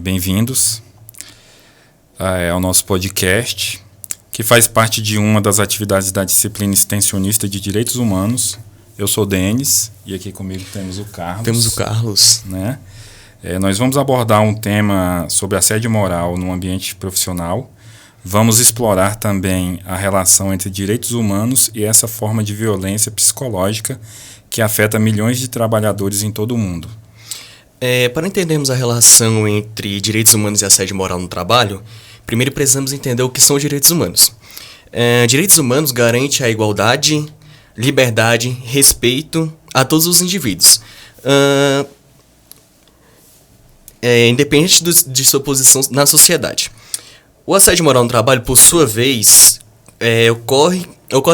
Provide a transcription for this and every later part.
Bem-vindos ao nosso podcast, que faz parte de uma das atividades da disciplina extensionista de Direitos Humanos. Eu sou o Denis e aqui comigo temos o Carlos. Temos o Carlos. Né? Nós vamos abordar um tema sobre assédio moral no ambiente profissional. Vamos explorar também a relação entre direitos humanos e essa forma de violência psicológica que afeta milhões de trabalhadores em todo o mundo. Para entendermos a relação entre direitos humanos e assédio moral no trabalho, primeiro precisamos entender o que são direitos humanos. Direitos humanos garantem a igualdade, liberdade, respeito a todos os indivíduos, independente de sua posição na sociedade. O assédio moral no trabalho, por sua vez, ocorre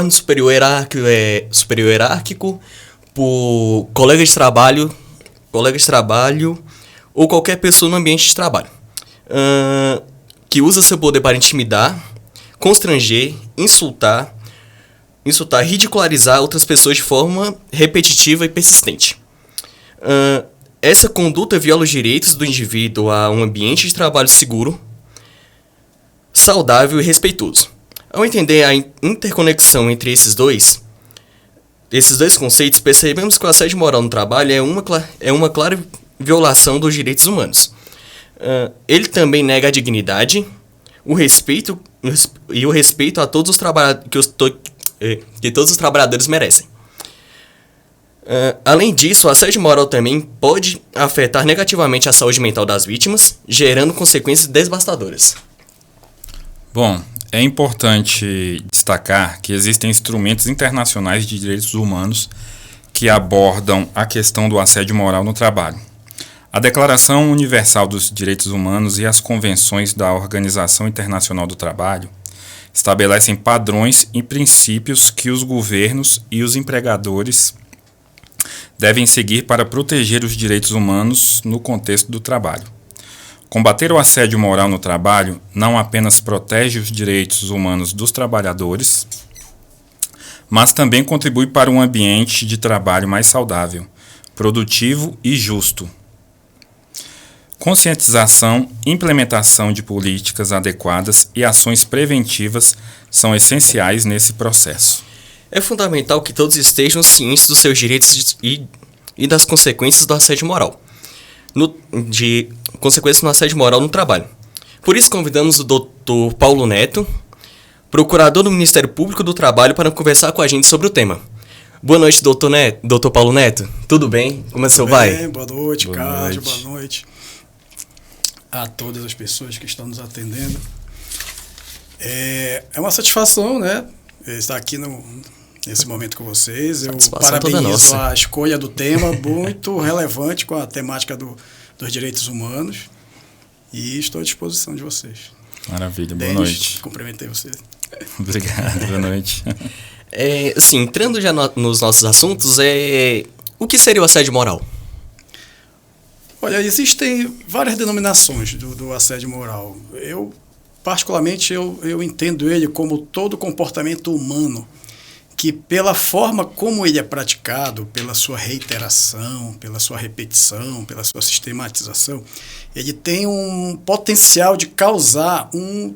no superior hierárquico por colegas de trabalho ou qualquer pessoa no ambiente de trabalho, que usa seu poder para intimidar, constranger, insultar, ridicularizar outras pessoas de forma repetitiva e persistente. Essa conduta viola os direitos do indivíduo a um ambiente de trabalho seguro, saudável e respeitoso. Ao entender a interconexão entre esses dois conceitos, percebemos que o assédio moral no trabalho é uma clara violação dos direitos humanos. Ele também nega a dignidade, o respeito a todos os que todos os trabalhadores merecem. Além disso, o assédio moral também pode afetar negativamente a saúde mental das vítimas, gerando consequências devastadoras. Bom, é importante destacar que existem instrumentos internacionais de direitos humanos que abordam a questão do assédio moral no trabalho. A Declaração Universal dos Direitos Humanos e as convenções da Organização Internacional do Trabalho estabelecem padrões e princípios que os governos e os empregadores devem seguir para proteger os direitos humanos no contexto do trabalho. Combater o assédio moral no trabalho não apenas protege os direitos humanos dos trabalhadores, mas também contribui para um ambiente de trabalho mais saudável, produtivo e justo. Conscientização, implementação de políticas adequadas e ações preventivas são essenciais nesse processo. É fundamental que todos estejam cientes dos seus direitos e das consequências do assédio moral. Consequências no assédio moral no trabalho. Por isso convidamos o Dr. Paulo Neto, procurador do Ministério Público do Trabalho, para conversar com a gente sobre o tema. Boa noite, Dr. Paulo Neto. Tudo bem? Como é que você vai? Boa noite, Carlos. Boa noite a todas as pessoas que estão nos atendendo. É uma satisfação, né, estar aqui nesse momento com vocês. Eu parabenizo a escolha do tema, muito relevante com a temática dos direitos humanos, e estou à disposição de vocês. Maravilha, boa noite. Cumprimentei você. Obrigado, boa noite. Entrando já nos nossos assuntos, o que seria o assédio moral? Olha, existem várias denominações do assédio moral. Eu, particularmente, eu entendo ele como todo comportamento humano que, pela forma como ele é praticado, pela sua reiteração, pela sua repetição, pela sua sistematização, ele tem um potencial de causar um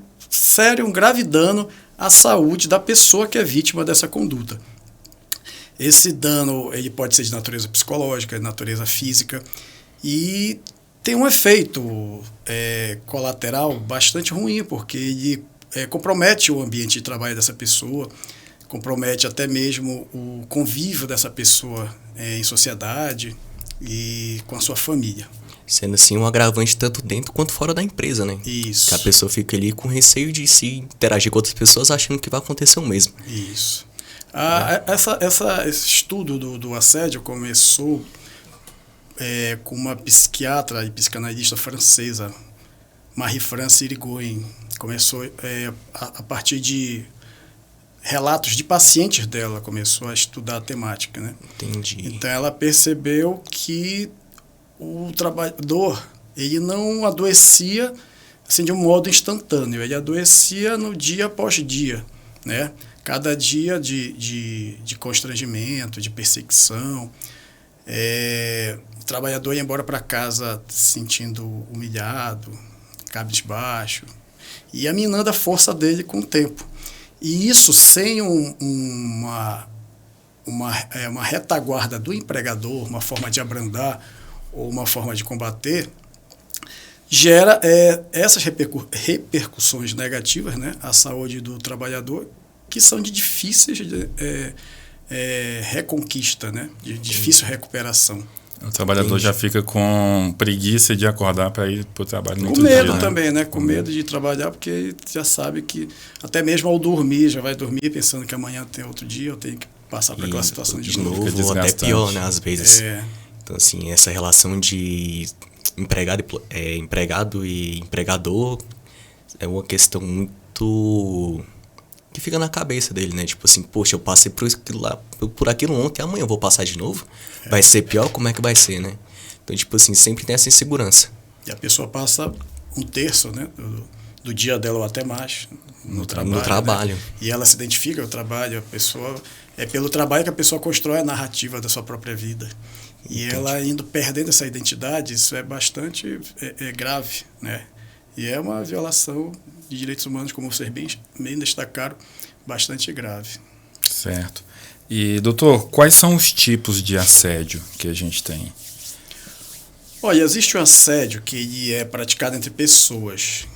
grave dano à saúde da pessoa que é vítima dessa conduta. Esse dano ele pode ser de natureza psicológica, de natureza física, e tem um efeito colateral bastante ruim, porque ele compromete o ambiente de trabalho dessa pessoa, compromete até mesmo o convívio dessa pessoa em sociedade e com a sua família. Sendo assim um agravante tanto dentro quanto fora da empresa, né? Isso. Que a pessoa fica ali com receio de se interagir com outras pessoas achando que vai acontecer o mesmo. Isso. Esse estudo do assédio começou com uma psiquiatra e psicanalista francesa, Marie-France Irigoyen. Começou a partir de relatos de pacientes dela, começou a estudar a temática, né? Entendi. Então ela percebeu que o trabalhador ele não adoecia assim, de um modo instantâneo, ele adoecia no dia após dia, né? Cada dia de constrangimento, de perseguição, O trabalhador ia embora para casa se sentindo humilhado, cabisbaixo, ia minando a força dele com o tempo. E isso sem uma retaguarda do empregador, uma forma de abrandar ou uma forma de combater, gera essas repercussões negativas, né, à saúde do trabalhador, que são de difíceis reconquista, né, de difícil recuperação. O trabalhador já fica com preguiça de acordar para ir para o trabalho no Com outro medo dia, né? também, né? Com medo de trabalhar, porque já sabe que até mesmo ao dormir, já vai dormir pensando que amanhã tem outro dia, eu tenho que passar por aquela situação de novo. Ou até pior, né? Às vezes. Então, assim, essa relação de empregado e empregador é uma questão muito que fica na cabeça dele, né? Tipo assim, poxa, eu passei por aquilo ontem, amanhã eu vou passar de novo? Vai ser pior? Como é que vai ser, né? Então, tipo assim, sempre tem essa insegurança. E a pessoa passa um terço, né, do dia dela ou até mais no trabalho. Né? E ela se identifica com o trabalho, a pessoa... É pelo trabalho que a pessoa constrói a narrativa da sua própria vida. E ela indo perdendo essa identidade, isso é bastante grave, né? E é uma violação de direitos humanos, como vocês bem destacaram, bastante grave. Certo. E, doutor, quais são os tipos de assédio que a gente tem? Olha, existe o assédio que é praticado entre pessoas,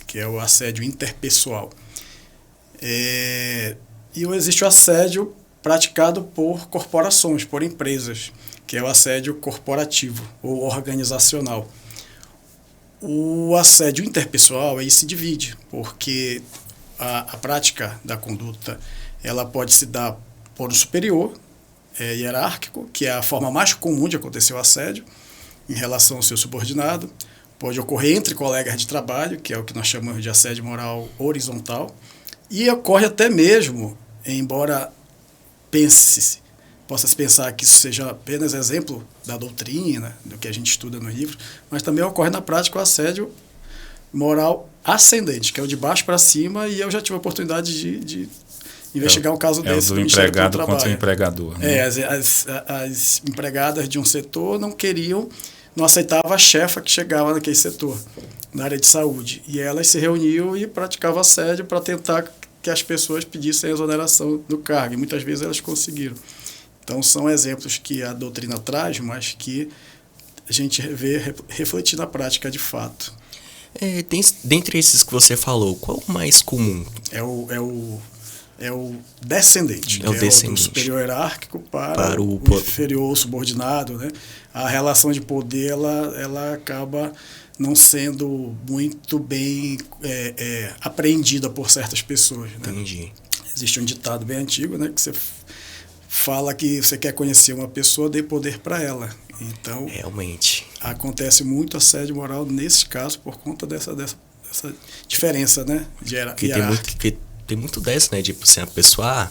que é o assédio interpessoal. E existe o assédio praticado por corporações, por empresas, que é o assédio corporativo ou organizacional. O assédio interpessoal aí se divide, porque a prática da conduta ela pode se dar por um superior hierárquico, que é a forma mais comum de acontecer o assédio, em relação ao seu subordinado. Pode ocorrer entre colegas de trabalho, que é o que nós chamamos de assédio moral horizontal, e ocorre até mesmo, embora possa-se pensar que isso seja apenas exemplo da doutrina, do que a gente estuda no livro, mas também ocorre na prática o assédio moral ascendente, que é o de baixo para cima, e eu já tive a oportunidade de investigar um caso desse. É o do empregado contra o empregador. Né? As empregadas de um setor não aceitavam a chefa que chegava naquele setor, na área de saúde, e elas se reuniam e praticavam assédio para tentar que as pessoas pedissem a exoneração do cargo, e muitas vezes elas conseguiram. Então, são exemplos que a doutrina traz, mas que a gente vê refletir na prática de fato. Dentre esses que você falou, qual o mais comum? É o descendente, que é o do superior hierárquico para o inferior subordinado, né? A relação de poder ela acaba não sendo muito bem apreendida por certas pessoas. Né? Entendi. Existe um ditado bem antigo, né, que você fala que você quer conhecer uma pessoa, dê poder para ela. Então, realmente acontece muito assédio moral nesse caso por conta dessa diferença, né, de hierárquica. Tem muito dessa, né? Tipo assim, a pessoa,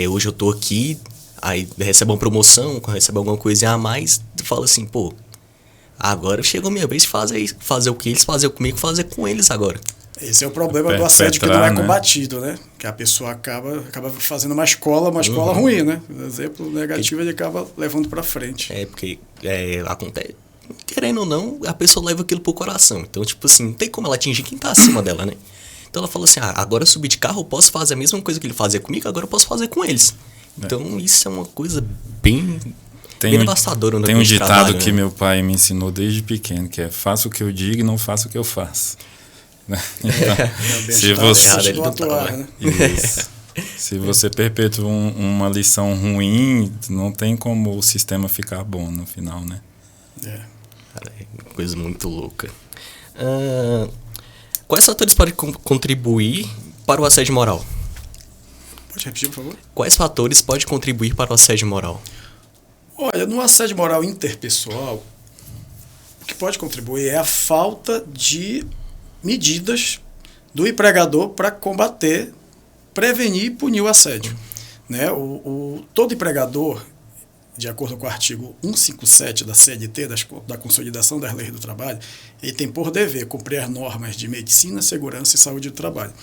hoje eu tô aqui, aí recebe uma promoção, recebe alguma coisinha a mais, tu fala assim, pô, agora chegou a minha vez de fazer o que eles faziam comigo, fazer com eles agora. Esse é o problema do assédio que não é combatido, né? Que a pessoa acaba fazendo uma escola ruim, né? O exemplo negativo ele acaba levando para frente. Porque acontece, querendo ou não, a pessoa leva aquilo pro coração. Então, tipo assim, não tem como ela atingir quem tá acima dela, né? Então ela fala assim, agora eu subi de carro, eu posso fazer a mesma coisa que ele fazia comigo, agora eu posso fazer com eles. Então isso é uma coisa bem devastadora. Tem um ditado que meu pai me ensinou desde pequeno, que é faça o que eu digo e não faça o que eu faço. Então, se você perpetua uma lição ruim, não tem como o sistema ficar bom no final, né? Cara, é uma coisa muito louca. Quais fatores podem contribuir para o assédio moral? Pode repetir, por favor? Quais fatores podem contribuir para o assédio moral? Olha, no assédio moral interpessoal, o que pode contribuir é a falta de medidas do empregador para combater, prevenir e punir o assédio. Né? Todo empregador, de acordo com o artigo 157 da CLT, da Consolidação das Leis do Trabalho, ele tem por dever cumprir as normas de medicina, segurança e saúde do trabalho.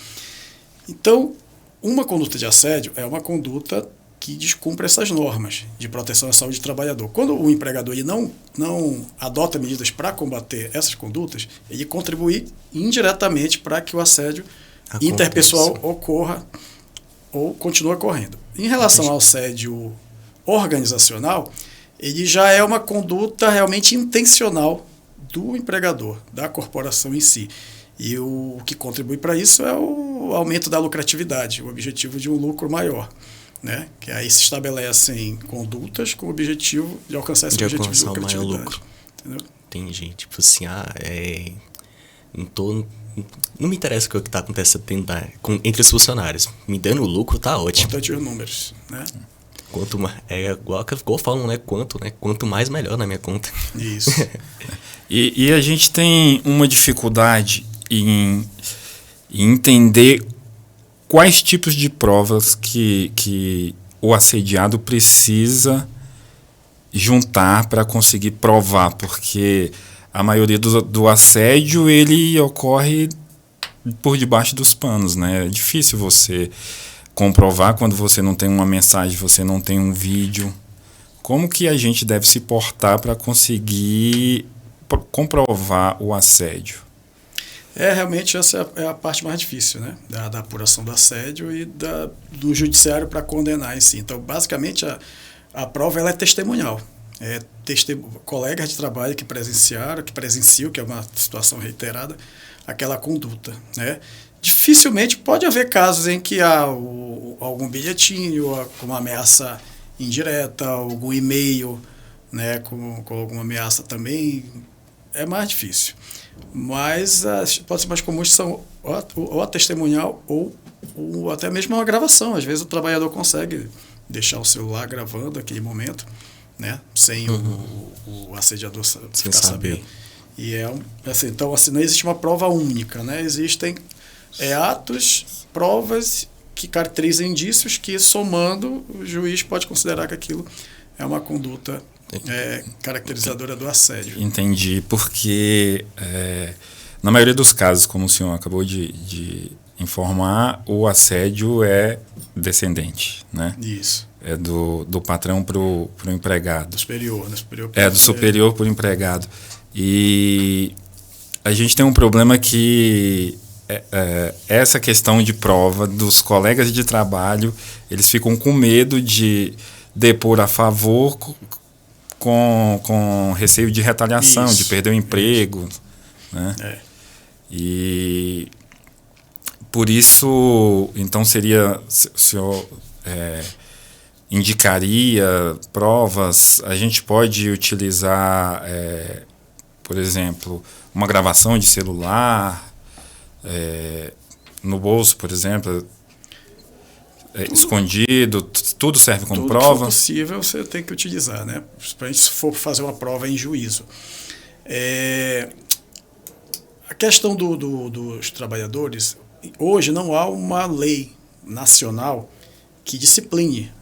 Então, uma conduta de assédio é uma conduta que descumpre essas normas de proteção à saúde do trabalhador. Quando o empregador ele não adota medidas para combater essas condutas, ele contribui indiretamente para que o assédio interpessoal ocorra ou continue ocorrendo. Em relação ao assédio organizacional, ele já é uma conduta realmente intencional do empregador, da corporação em si. E o que contribui para isso é o aumento da lucratividade, o objetivo de um lucro maior, né? Que aí se estabelecem condutas com o objetivo de alcançar esse objetivo de lucratividade. Maior lucro. Entendeu? Entendi. Tipo assim, não me interessa o que está acontecendo entre os funcionários. Me dando lucro tá ótimo. Importante os números, né? Quanto mais, igual falam, né? Quanto mais, melhor na minha conta. Isso. E a gente tem uma dificuldade em entender quais tipos de provas que o assediado precisa juntar para conseguir provar, porque a maioria do assédio ele ocorre por debaixo dos panos, né? É difícil você comprovar quando você não tem uma mensagem, você não tem um vídeo. Como que a gente deve se portar para conseguir comprovar o assédio? Realmente essa é a parte mais difícil, né? Da apuração do assédio e do judiciário para condenar em si. Então, basicamente, a prova ela é testemunhal. Colegas de trabalho que presenciam, que é uma situação reiterada, aquela conduta, né? Dificilmente pode haver casos em que há algum bilhetinho, uma ameaça indireta, algum e-mail, né, com alguma ameaça também. É mais difícil. Mas pode ser mais comuns são ou a testemunhal ou até mesmo uma gravação. Às vezes o trabalhador consegue deixar o celular gravando aquele momento, né, sem o assediador ficar sabendo. E então não existe uma prova única, né? Existem atos, provas que caracterizam indícios que, somando, o juiz pode considerar que aquilo é uma conduta caracterizadora do assédio. Entendi, porque na maioria dos casos, como o senhor acabou de informar, o assédio é descendente, né? Isso. É do patrão para o empregado. Do superior do superior para o empregado. E a gente tem um problema que essa questão de prova dos colegas de trabalho, eles ficam com medo de depor a favor com receio de retaliação, de perder o emprego. Né? E por isso, então seria, o senhor indicaria provas, a gente pode utilizar, por exemplo, uma gravação de celular, no bolso, por exemplo, escondido, tudo serve como prova? Tudo que for possível você tem que utilizar, né? Principalmente se for fazer uma prova em juízo. A questão dos trabalhadores, hoje não há uma lei nacional que discipline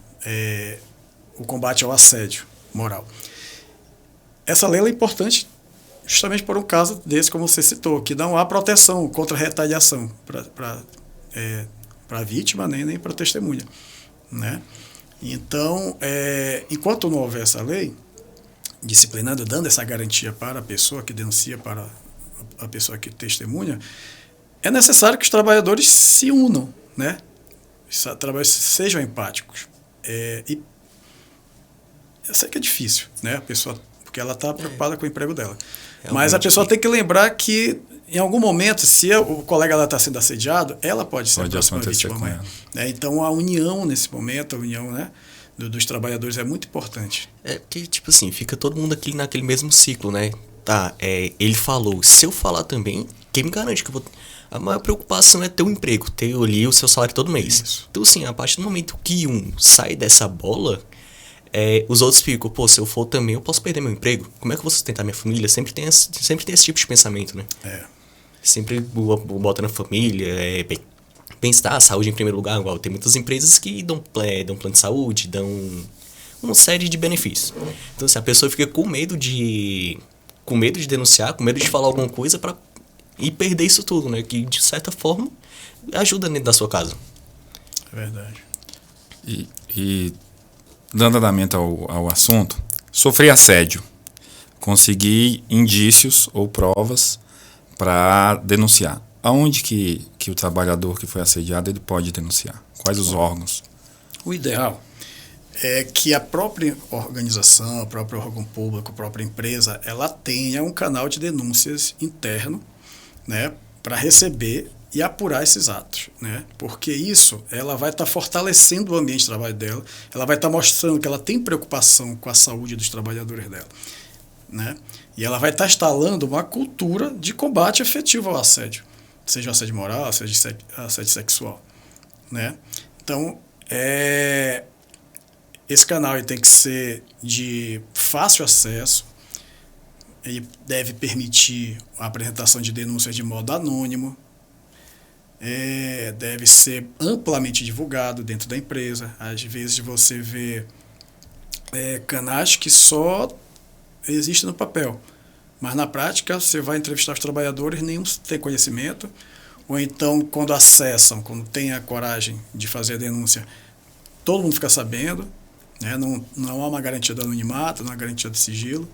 o combate ao assédio moral. Essa lei é importante justamente por um caso desse, como você citou, que não há proteção contra a retaliação para a vítima nem para a testemunha, né? Então, enquanto não houver essa lei disciplinando, dando essa garantia para a pessoa que denuncia, para a pessoa que testemunha, é necessário que os trabalhadores se unam, né? Os trabalhadores sejam empáticos. E eu sei que é difícil, né? A pessoa, porque ela está preocupada com o emprego dela. Mas a pessoa tem que lembrar que, em algum momento, se o colega está sendo assediado, ela pode ser a próxima vítima amanhã. Então, a união nesse momento, a união, né, dos trabalhadores é muito importante. Porque, tipo assim, fica todo mundo aqui naquele mesmo ciclo, né? Ele falou, se eu falar também, quem me garante que eu vou... A maior preocupação é ter um emprego, ter ali o seu salário todo mês. Isso. Então, assim, a partir do momento que um sai dessa bola... os outros ficam, se eu for também, eu posso perder meu emprego. Como é que eu vou sustentar minha família? Sempre tem esse tipo de pensamento, né? Sempre bota na família, bem-estar, saúde em primeiro lugar. Igual, tem muitas empresas que dão plano de saúde, dão uma série de benefícios. Então, assim, a pessoa fica com medo de denunciar, com medo de falar alguma coisa e perder isso tudo, né? Que, de certa forma, ajuda dentro da sua casa. É verdade. E dando andamento ao assunto, sofri assédio. Consegui indícios ou provas para denunciar. Aonde que o trabalhador que foi assediado ele pode denunciar? Quais os órgãos? O ideal é que a própria organização, o próprio órgão público, a própria empresa, ela tenha um canal de denúncias interno, né, para receber e apurar esses atos, né? Porque isso, ela vai estar fortalecendo o ambiente de trabalho dela, ela vai estar mostrando que ela tem preocupação com a saúde dos trabalhadores dela, né? E ela vai estar instalando uma cultura de combate efetivo ao assédio, seja assédio moral, seja assédio sexual, né? Então, esse canal ele tem que ser de fácil acesso, ele deve permitir a apresentação de denúncias de modo anônimo, deve ser amplamente divulgado dentro da empresa. Às vezes você vê canais que só existem no papel, mas na prática você vai entrevistar os trabalhadores, nenhum tem conhecimento, ou então quando acessam, quando tem a coragem de fazer a denúncia, todo mundo fica sabendo, né? Não há uma garantia de anonimato, não há garantia de sigilo,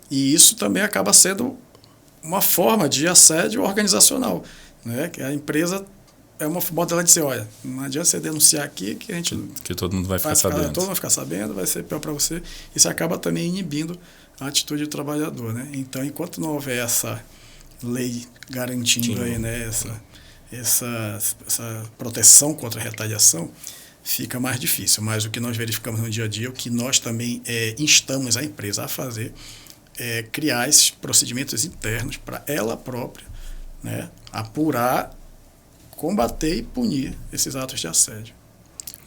e isso também acaba sendo uma forma de assédio organizacional, né? Que a empresa é uma modo dela dizer, olha, não adianta você denunciar aqui que todo mundo vai ficar sabendo. Todo mundo vai ficar sabendo, vai ser pior para você. Isso acaba também inibindo a atitude do trabalhador, né? Então, enquanto não houver essa lei garantindo aí, né, essa proteção contra a retaliação, fica mais difícil. Mas o que nós verificamos no dia a dia, o que nós também instamos a empresa a fazer, é criar esses procedimentos internos para ela própria, né, apurar, combater e punir esses atos de assédio.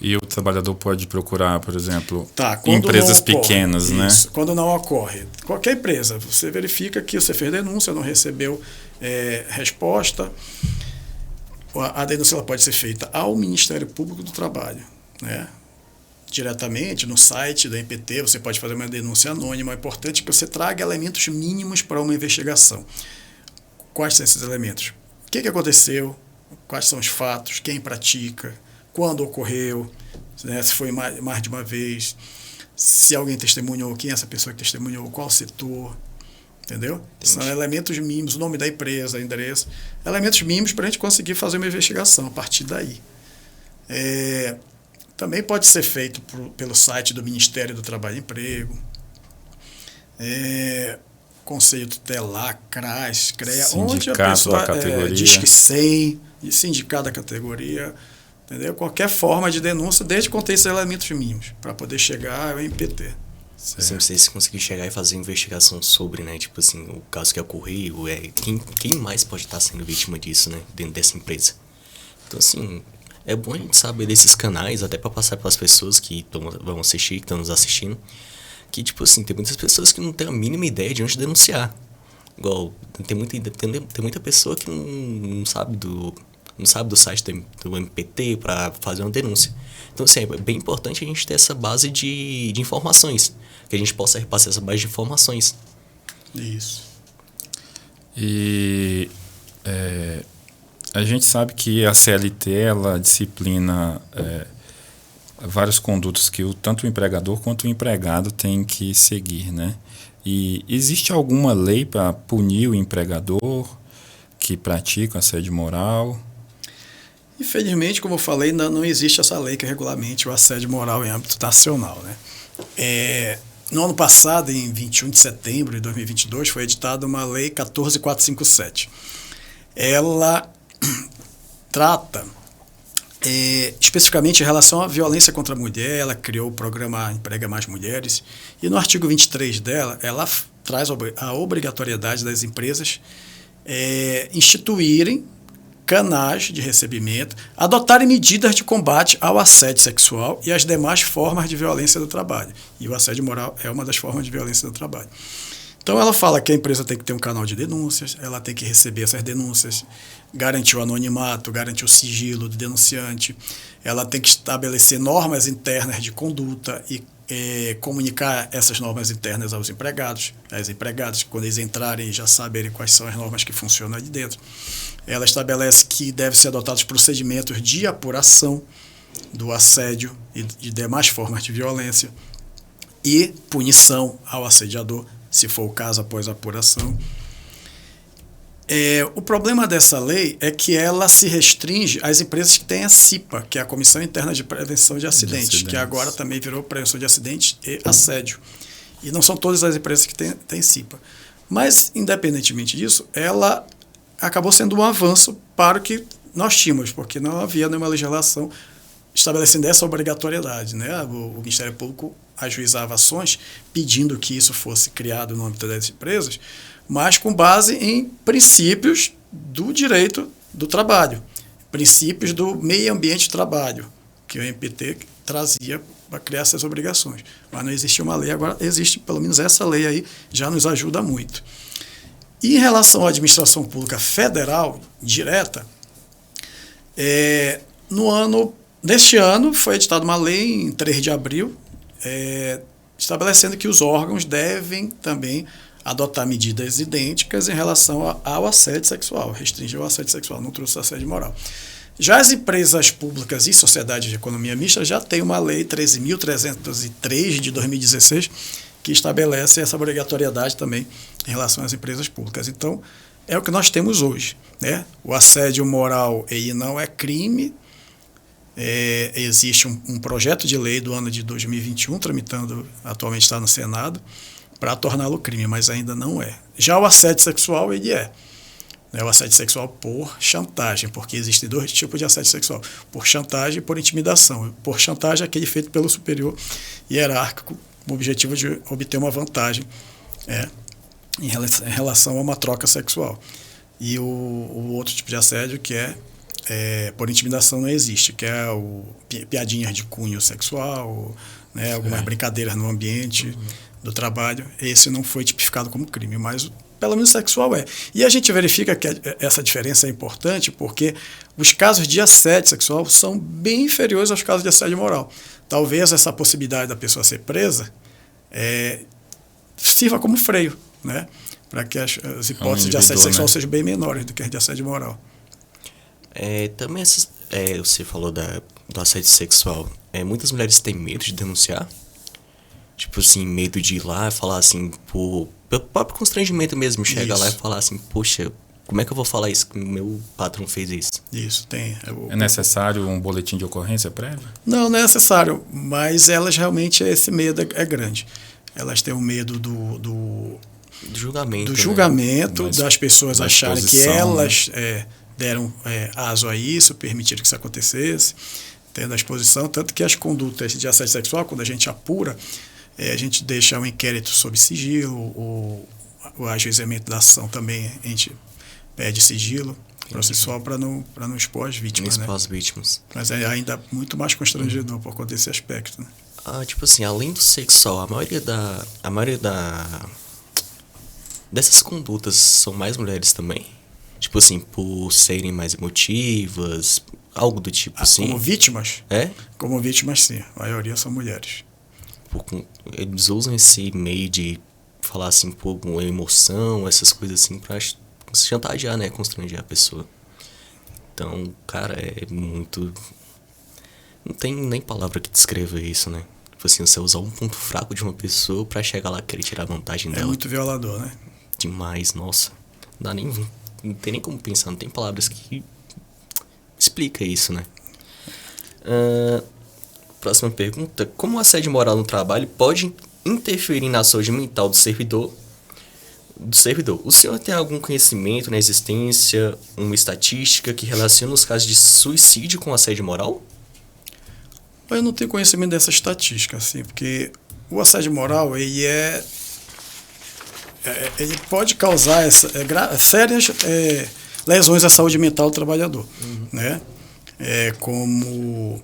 E o trabalhador pode procurar, por exemplo, empresas pequenas, né? Isso, quando não ocorre. Qualquer empresa, você verifica que você fez denúncia, não recebeu resposta. A denúncia ela pode ser feita ao Ministério Público do Trabalho, né? Diretamente no site da MPT, você pode fazer uma denúncia anônima. É importante que você traga elementos mínimos para uma investigação. Quais são esses elementos? O que aconteceu? Quais são os fatos? Quem pratica? Quando ocorreu? Né? Se foi mais de uma vez? Se alguém testemunhou? Quem é essa pessoa que testemunhou? Qual setor? Entendeu? Entendi. São elementos mínimos, o nome da empresa, endereço. Elementos mínimos para a gente conseguir fazer uma investigação a partir daí. Também pode ser feito pelo site do Ministério do Trabalho e Emprego, Conselho Tutelar, CRAS, CREA, onde a pessoa diz que 100, sindicato da categoria, entendeu? Qualquer forma de denúncia, desde que contenha esses elementos mínimos, para poder chegar ao MPT. Assim, vocês conseguirem chegar e fazer investigação sobre, né, tipo assim, o caso que ocorreu, quem mais pode estar sendo vítima disso, né, dentro dessa empresa. Então, assim, é bom a gente saber desses canais, até para passar para as pessoas que vão assistir, que estão nos assistindo, que, tipo assim, tem muitas pessoas que não têm a mínima ideia de onde denunciar. Igual, tem muita pessoa que não sabe do site do MPT para fazer uma denúncia. Então, assim, é bem importante a gente ter essa base de informações, que a gente possa repassar essa base de informações. Isso. E a gente sabe que a CLT, ela disciplina vários condutos que tanto o empregador quanto o empregado tem que seguir, né? E existe alguma lei para punir o empregador que pratica assédio moral? Infelizmente, como eu falei, não existe essa lei que regulamente o assédio moral em âmbito nacional, né? No ano passado, em 21 de setembro de 2022, foi editada uma lei 14.457. Ela trata especificamente em relação à violência contra a mulher. Ela criou o programa Emprega Mais Mulheres, e no artigo 23 dela, ela traz a obrigatoriedade das empresas instituírem canais de recebimento, adotarem medidas de combate ao assédio sexual e às demais formas de violência do trabalho. E o assédio moral é uma das formas de violência do trabalho. Então, ela fala que a empresa tem que ter um canal de denúncias, ela tem que receber essas denúncias, garantir o anonimato, garantir o sigilo do denunciante, ela tem que estabelecer normas internas de conduta e comunicar essas normas internas aos empregados, às empregadas, quando eles entrarem já saberem quais são as normas que funcionam ali dentro. Ela estabelece que devem ser adotados procedimentos de apuração, do assédio e de demais formas de violência e punição ao assediador, se for o caso, após a apuração. O problema dessa lei é que ela se restringe às empresas que têm a CIPA, que é a Comissão Interna de Prevenção de Acidentes, que agora também virou Prevenção de Acidentes e Assédio. E não são todas as empresas que têm CIPA. Mas, independentemente disso, ela acabou sendo um avanço para o que nós tínhamos, porque não havia nenhuma legislação estabelecendo essa obrigatoriedade, né? O Ministério Público ajuizava ações pedindo que isso fosse criado no âmbito das empresas, mas com base em princípios do direito do trabalho, princípios do meio ambiente de trabalho, que o MPT trazia para criar essas obrigações. Mas não existia uma lei, agora existe pelo menos essa lei aí, já nos ajuda muito. E em relação à administração pública federal direta, neste ano foi editada uma lei em 3 de abril, estabelecendo que os órgãos devem também adotar medidas idênticas em relação ao assédio sexual, restringir o assédio sexual, não trouxe assédio moral. Já as empresas públicas e sociedades de economia mista já tem uma lei 13.303 de 2016 que estabelece essa obrigatoriedade também em relação às empresas públicas. Então, é o que nós temos hoje, né? O assédio moral ele não é crime. Existe um projeto de lei do ano de 2021, tramitando, atualmente está no Senado, para torná-lo crime, mas ainda não é. Já o assédio sexual, ele é. O assédio sexual por chantagem, porque existem 2 tipos de assédio sexual, por chantagem e por intimidação. Por chantagem é aquele feito pelo superior hierárquico, com o objetivo de obter uma vantagem em relação a uma troca sexual. E o outro tipo de assédio, que por intimidação, não existe, que é piadinhas de cunho sexual, né, algumas brincadeiras no ambiente do trabalho. Esse não foi tipificado como crime, mas pelo menos sexual é. E a gente verifica que essa diferença é importante porque os casos de assédio sexual são bem inferiores aos casos de assédio moral. Talvez essa possibilidade da pessoa ser presa sirva como freio, né, para que as hipóteses de assédio sexual, né, sejam bem menores do que as de assédio moral. Também você falou do assédio sexual. Muitas mulheres têm medo de denunciar. Tipo assim, medo de ir lá e falar assim, pelo próprio constrangimento mesmo, chega lá e falar assim, poxa, como é que eu vou falar isso que meu patrão fez isso? Isso, tem. É necessário um boletim de ocorrência prévio? Não, não é necessário, mas elas realmente, esse medo é grande. Elas têm o medo do julgamento. Do julgamento, né? Das pessoas acharem que elas deram aso a isso, permitiram que isso acontecesse, tendo a exposição, tanto que as condutas de assédio sexual, quando a gente apura, a gente deixa um inquérito sob sigilo, o ajuizamento da ação também a gente pede sigilo processual para não expor as vítimas. Não expor as vítimas. Mas é ainda muito mais constrangedor por conta desse aspecto, né? Tipo assim, além do sexual, a maioria dessas condutas são mais mulheres também? Tipo assim, por serem mais emotivas, algo do tipo assim? Como vítimas? Como vítimas, sim. A maioria são mulheres. Eles usam esse meio de falar assim, com emoção, essas coisas assim, pra chantagear, né? Constranger a pessoa. Então, cara, é muito... Não tem nem palavra que descreva isso, né? Tipo assim, você usar um ponto fraco de uma pessoa pra chegar lá e querer tirar vantagem dela. É muito violador, né? Demais, nossa. Não tem nem como pensar, não tem palavras que explica isso, né? Próxima pergunta. Como o assédio moral no trabalho pode interferir na saúde mental do servidor? O senhor tem algum conhecimento na existência, uma estatística que relaciona os casos de suicídio com assédio moral? Eu não tenho conhecimento dessa estatística, assim, porque o assédio moral, ele pode causar sérias lesões à saúde mental do trabalhador, né? Como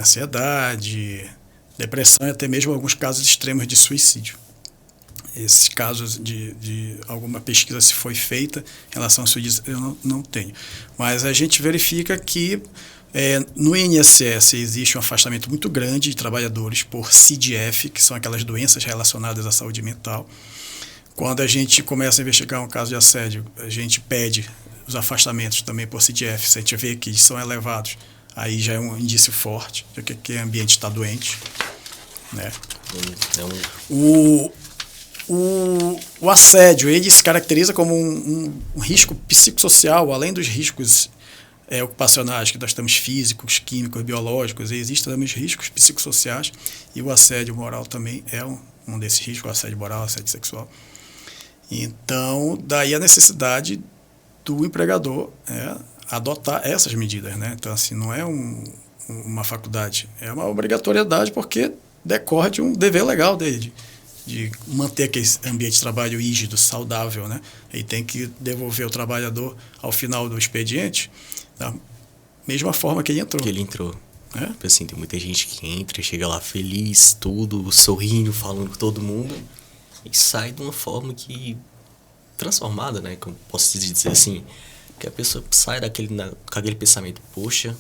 ansiedade, depressão e até mesmo alguns casos extremos de suicídio. Esses casos de alguma pesquisa se foi feita em relação a suicídio, eu não tenho. Mas a gente verifica que no INSS existe um afastamento muito grande de trabalhadores por CDF, que são aquelas doenças relacionadas à saúde mental. Quando a gente começa a investigar um caso de assédio, a gente pede os afastamentos também por CDF. Se a gente vê que são elevados, aí já é um indício forte de que o ambiente está doente, né? O assédio, ele se caracteriza como um risco psicossocial, além dos riscos ocupacionais, que nós temos físicos, químicos, biológicos, e existem também os riscos psicossociais, e o assédio moral também é um desses riscos, o assédio moral, o assédio sexual. Então, daí a necessidade do empregador adotar essas medidas, né? Então, assim, não é uma faculdade, é uma obrigatoriedade, porque decorre de um dever legal dele, de manter aquele ambiente de trabalho rígido, saudável, né? E tem que devolver o trabalhador ao final do expediente da mesma forma que ele entrou. Assim, tem muita gente que entra, chega lá feliz, tudo, sorrindo, falando com todo mundo, e sai de uma forma que transformada, né? Como posso dizer assim, que a pessoa sai com aquele pensamento, poxa,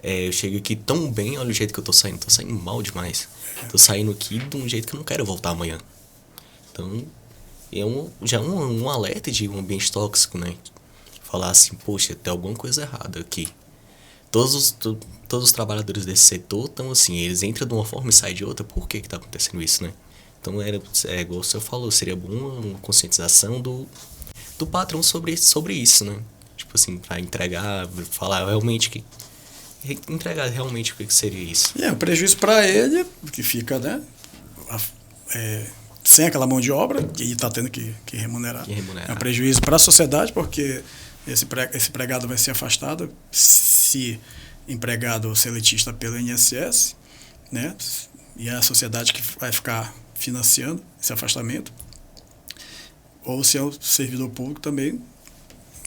eu chego aqui tão bem, olha o jeito que eu tô saindo mal demais. Tô saindo aqui de um jeito que eu não quero voltar amanhã. Então, já é um alerta de um ambiente tóxico, né? Falar assim, poxa, tem alguma coisa errada aqui. Todos os trabalhadores desse setor estão assim, eles entram de uma forma e saem de outra. Por que tá acontecendo isso, né? Então, igual o senhor falou, seria bom uma conscientização do patrão sobre isso, né? Tipo assim, pra falar realmente entregar realmente o que seria isso. Um prejuízo para ele, que fica, né, sem aquela mão de obra, que ele está tendo que remunerar. É um prejuízo para a sociedade, porque esse empregado vai ser afastado, se empregado seletista pelo INSS, né, e é a sociedade que vai ficar financiando esse afastamento, ou se é o servidor público também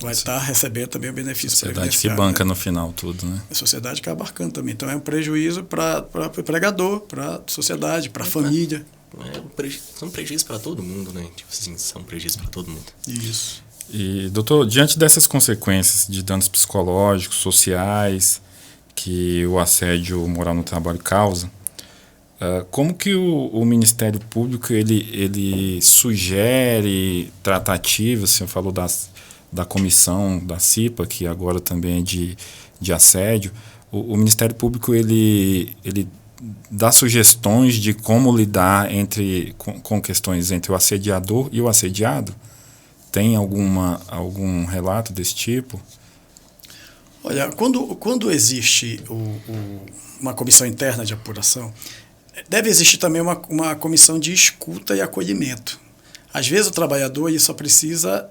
vai estar recebendo também o benefício previdenciário. A sociedade que banca, né, no final tudo, né? A sociedade que é abarcando também. Então é um prejuízo para o empregador, para a sociedade, para a família. São prejuízos para todo mundo, né? Tipo assim, são prejuízos para todo mundo. Isso. E, doutor, diante dessas consequências de danos psicológicos, sociais, que o assédio moral no trabalho causa, como que o Ministério Público ele sugere tratativas? O senhor falou da comissão da CIPA, que agora também é de assédio. O Ministério Público ele dá sugestões de como lidar com questões entre o assediador e o assediado? Tem algum relato desse tipo? Olha, quando existe uma comissão interna de apuração, deve existir também uma comissão de escuta e acolhimento. Às vezes o trabalhador ele só precisa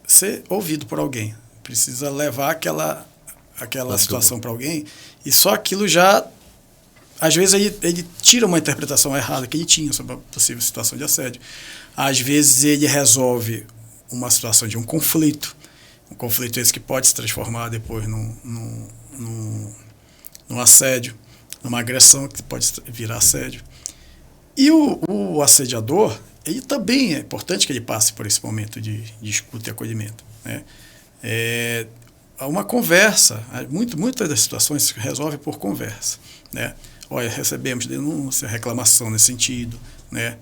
ser ouvido por alguém, precisa levar aquela situação para alguém, e só aquilo já, às vezes ele tira uma interpretação errada que ele tinha sobre a possível situação de assédio. Às vezes ele resolve uma situação de um conflito esse que pode se transformar depois num assédio, numa agressão que pode virar assédio. E o assediador, ele também é importante que ele passe por esse momento de escuta e acolhimento, né? Uma conversa, muitas das situações se resolve por conversa, né? Olha, recebemos denúncia, reclamação nesse sentido, né?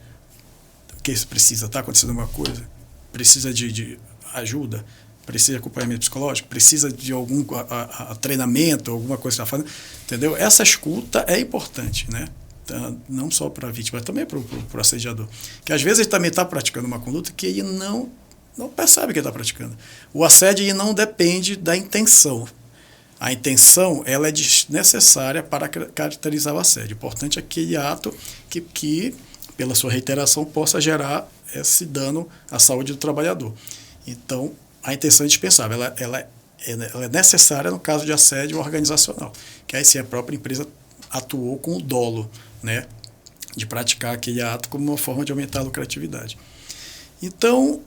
O que isso precisa? Está acontecendo alguma coisa? Precisa de ajuda? Precisa de acompanhamento psicológico? Precisa de algum treinamento, alguma coisa que está fazendo? Entendeu? Essa escuta é importante, né? Não só para a vítima, mas também para o assediador. Que às vezes ele também está praticando uma conduta que ele não percebe que ele está praticando. O assédio ele não depende da intenção. A intenção ela é necessária para caracterizar o assédio. O importante é aquele ato que, pela sua reiteração, possa gerar esse dano à saúde do trabalhador. Então, a intenção é indispensável. Ela é necessária no caso de assédio organizacional, que aí sim a própria empresa atuou com o dolo, né, de praticar aquele ato como uma forma de aumentar a lucratividade. Então,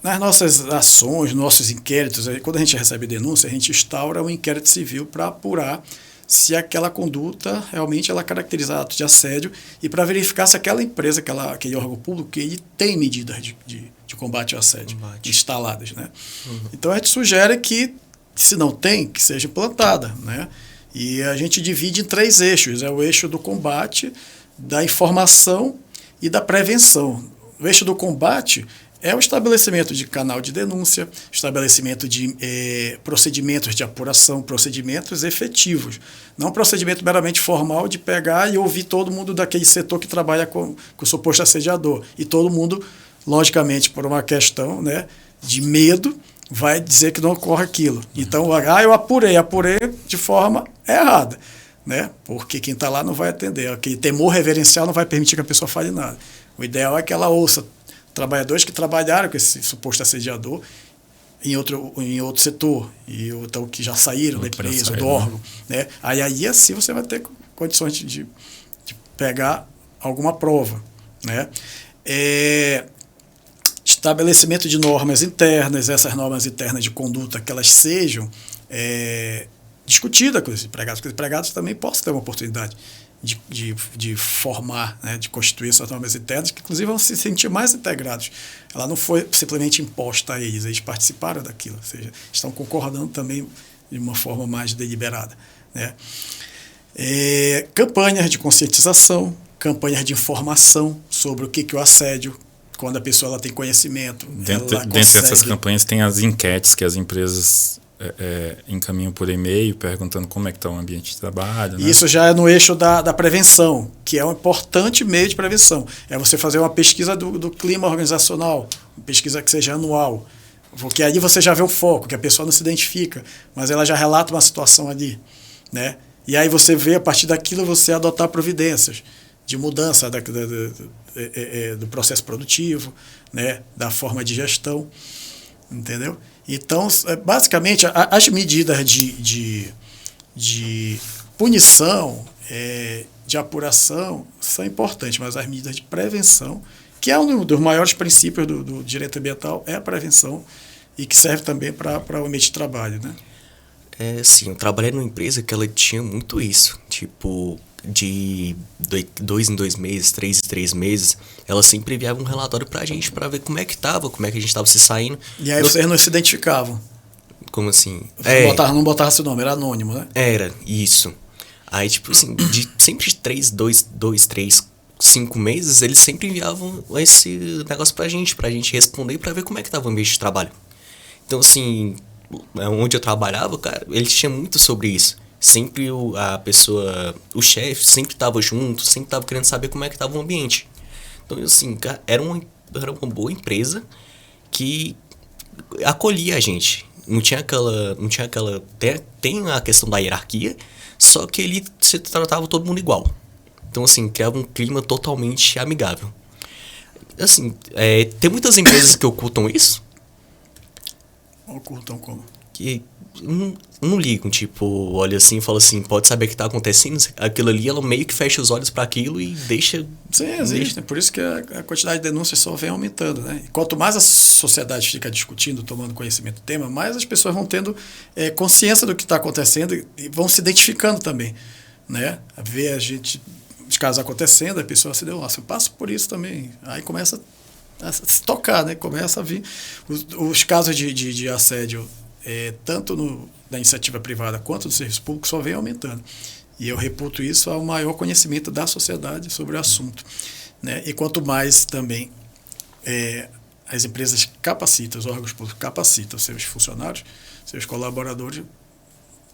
nas nossas ações, nossos inquéritos, quando a gente recebe denúncia, a gente instaura um inquérito civil para apurar se aquela conduta realmente ela caracteriza ato de assédio e para verificar se aquela empresa, aquele órgão público, ele tem medidas de combate ao assédio instaladas, né? Uhum. Então, a gente sugere que, se não tem, que seja implantada, né? E a gente divide em 3 eixos. É o eixo do combate, da informação e da prevenção. O eixo do combate é o estabelecimento de canal de denúncia, estabelecimento de procedimentos de apuração, procedimentos efetivos. Não um procedimento meramente formal de pegar e ouvir todo mundo daquele setor que trabalha com o suposto assediador. E todo mundo, logicamente, por uma questão, né, de medo, vai dizer que não ocorre aquilo. Então, eu apurei de forma errada, né? Porque quem está lá não vai atender. Aquele temor reverencial não vai permitir que a pessoa fale nada. O ideal é que ela ouça trabalhadores que trabalharam com esse suposto assediador em outro setor, então que já saíram da empresa, do órgão. Né? Aí assim você vai ter condições de pegar alguma prova. Né? Estabelecimento de normas internas, essas normas internas de conduta, que elas sejam discutidas com os empregados, porque os empregados também possam ter uma oportunidade de formar, né, de constituir essas normas internas, que inclusive vão se sentir mais integrados. Ela não foi simplesmente imposta a eles participaram daquilo, ou seja, estão concordando também de uma forma mais deliberada. Né? Campanhas de conscientização, campanhas de informação sobre o que é o assédio, quando a pessoa ela tem conhecimento. Dentre essas campanhas tem as enquetes que as empresas encaminham por e-mail, perguntando como é que está o ambiente de trabalho. Né? Isso já é no eixo da prevenção, que é um importante meio de prevenção. É você fazer uma pesquisa do clima organizacional, uma pesquisa que seja anual, porque ali você já vê o foco, que a pessoa não se identifica, mas ela já relata uma situação ali. Né? E aí você vê, a partir daquilo, você adotar providências de mudança do processo produtivo, né? Da forma de gestão, entendeu? Então, basicamente, as medidas de punição, de apuração, são importantes, mas as medidas de prevenção, que é um dos maiores princípios do direito ambiental, é a prevenção, e que serve também para o ambiente de trabalho. Né? Sim, eu trabalhei numa empresa que ela tinha muito isso, tipo, de 2 em 2 meses, 3 em 3 meses, ela sempre enviava um relatório pra gente pra ver como é que a gente tava se saindo. E aí vocês não se identificavam? Como assim? Não botava seu nome, era anônimo, né? Era, isso. Aí, tipo assim, sempre de 2, 3, 5 meses, eles sempre enviavam esse negócio pra gente responder e pra ver como é que tava o ambiente de trabalho. Então, assim, onde eu trabalhava, cara, eles tinham muito sobre isso. Sempre o chefe sempre estava junto, sempre estava querendo saber como é que estava o ambiente. Então, assim, cara, era uma boa empresa que acolhia a gente. Não tinha aquela tem a questão da hierarquia, só que você tratava todo mundo igual. Então, assim, criava um clima totalmente amigável. Assim, tem muitas empresas que ocultam isso. Ocultam como? Que não ligam, tipo, olha assim e fala assim, pode saber o que está acontecendo, aquilo ali, ela meio que fecha os olhos para aquilo e deixa... Sim, existe, por isso que a quantidade de denúncias só vem aumentando, né? E quanto mais a sociedade fica discutindo, tomando conhecimento do tema, mais as pessoas vão tendo consciência do que está acontecendo e vão se identificando também, né? Ver os casos acontecendo, a pessoa se deu, nossa, eu passo por isso também, aí começa a se tocar, né? Começa a vir os casos de assédio, tanto da iniciativa privada quanto do serviço público, só vem aumentando. E eu reputo isso ao maior conhecimento da sociedade sobre o assunto. Né? E quanto mais também as empresas capacitam, os órgãos públicos capacitam seus funcionários, seus colaboradores,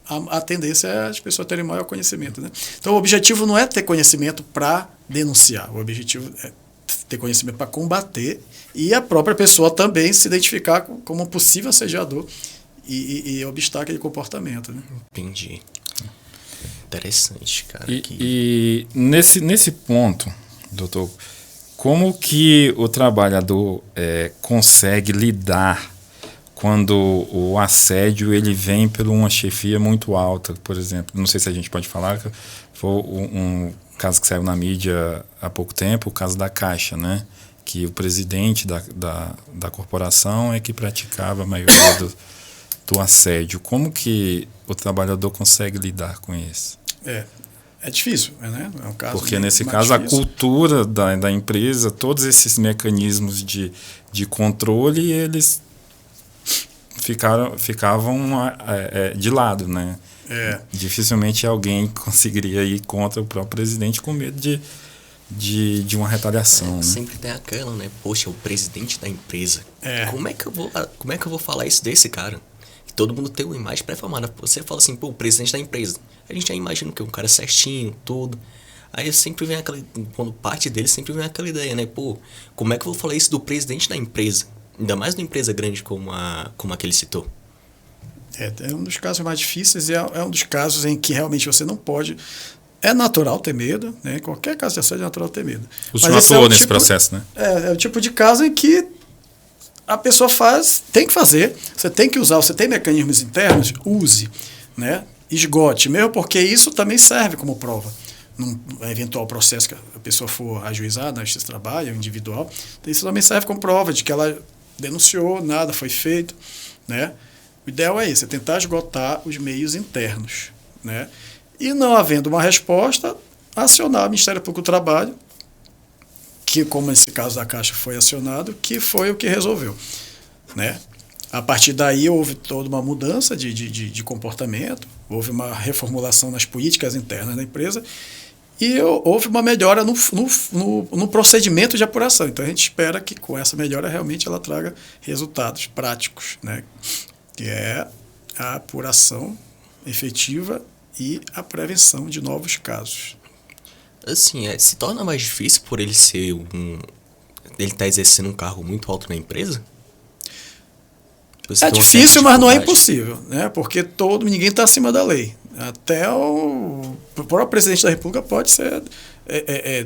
a tendência é as pessoas terem maior conhecimento. Né? Então, o objetivo não é ter conhecimento para denunciar, o objetivo é ter conhecimento para combater e a própria pessoa também se identificar como um possível assediador e obstar aquele comportamento. Né? Entendi. Interessante, cara. E nesse ponto, doutor, como que o trabalhador consegue lidar quando o assédio ele vem por uma chefia muito alta, por exemplo? Não sei se a gente pode falar, foi um caso que saiu na mídia há pouco tempo, o caso da Caixa, né? Que o presidente da corporação é que praticava a maioria do assédio. Como que o trabalhador consegue lidar com isso? É difícil, né? É um caso. Porque nesse caso difícil. A cultura da empresa, todos esses mecanismos de controle, eles ficavam de lado, né? Dificilmente alguém conseguiria ir contra o próprio presidente com medo de uma retaliação. Né? Sempre tem aquela, né? Poxa, o presidente da empresa. É. Como é que eu vou falar isso desse cara? Que todo mundo tem uma imagem pré-formada. Você fala assim, pô, o presidente da empresa. A gente já imagina que é um cara certinho, tudo. Aí sempre vem quando parte dele, sempre vem aquela ideia, né? Pô, como é que eu vou falar isso do presidente da empresa? Ainda mais numa empresa grande como a que ele citou. É um dos casos mais difíceis e é um dos casos em que realmente você não pode... É natural ter medo, né? Em qualquer caso de assédio é natural ter medo. O senhor atuou nesse processo, né? É o tipo de caso em que a pessoa tem que fazer, você tem que usar, você tem mecanismos internos, use, né? Esgote, mesmo porque isso também serve como prova. Num eventual processo que a pessoa for ajuizada na Justiça do Trabalho, individual, isso também serve como prova de que ela denunciou, nada foi feito, né? O ideal é isso, é tentar esgotar os meios internos, né? E não havendo uma resposta, acionar o Ministério Público do Trabalho, que, como esse caso da Caixa foi acionado, que foi o que resolveu, né? A partir daí houve toda uma mudança de comportamento, houve uma reformulação nas políticas internas da empresa e houve uma melhora no procedimento de apuração. Então a gente espera que com essa melhora realmente ela traga resultados práticos, né? Que é a apuração efetiva e a prevenção de novos casos. Assim, se torna mais difícil por ele ser ele tá exercendo um cargo muito alto na empresa? É difícil, mas não é impossível, né? Porque ninguém está acima da lei. Até o próprio presidente da República pode ser